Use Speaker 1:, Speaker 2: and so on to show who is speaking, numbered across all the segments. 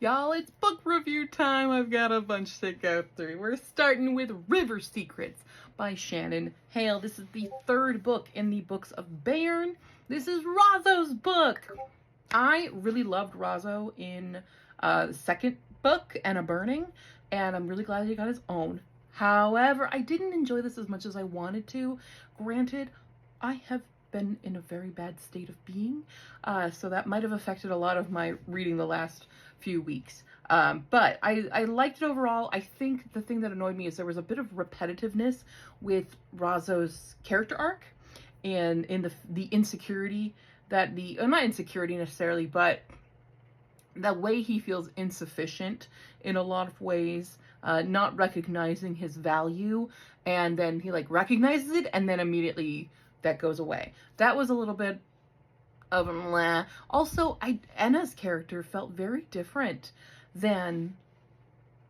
Speaker 1: Y'all, it's book review time. I've got a bunch to go through. We're starting with River Secrets by Shannon, Hale. This is the third book in the Books of Bayern. This is Razzo's book. I really loved Razzo in the second book, and A Burning, and I'm really glad he got his own. However, I didn't enjoy this as much as I wanted to. Granted, I have been in a very bad state of being, so that might have affected a lot of my reading the last few weeks. But I liked it overall. I think the thing that annoyed me is there was a bit of repetitiveness with Razzo's character arc, and in the insecurity that not insecurity necessarily, but the way he feels insufficient in a lot of ways, not recognizing his value, and then he like recognizes it and then immediately that goes away. That was a little bit of a meh. Also, Anna's character felt very different than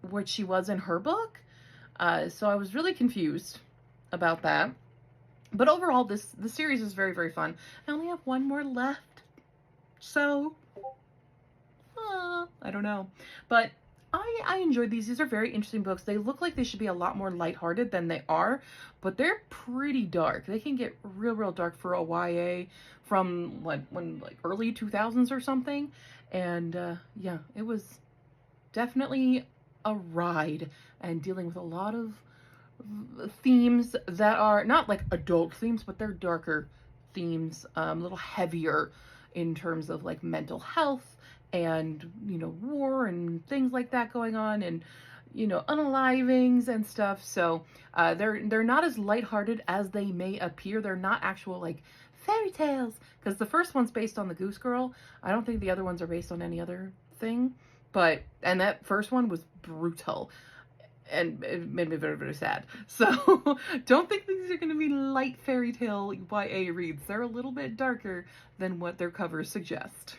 Speaker 1: what she was in her book. So I was really confused about that. But overall, the series is very, very fun. I only have one more left. So, I don't know. But I enjoyed these. These are very interesting books. They look like they should be a lot more lighthearted than they are, but they're pretty dark. They can get real, real dark for a YA from like early 2000s or something. And yeah, it was definitely a ride, and dealing with a lot of themes that are not like adult themes, but they're darker themes, a little heavier in terms of like mental health and, you know, war and things like that going on, and, you know, unalivings and stuff. So they're not as lighthearted as they may appear. They're not actual like fairy tales, because the first one's based on the Goose Girl. I don't think the other ones are based on any other thing, and that first one was brutal, and it made me very, very sad. So don't think these are going to be light fairy tale YA reads. They're a little bit darker than what their covers suggest.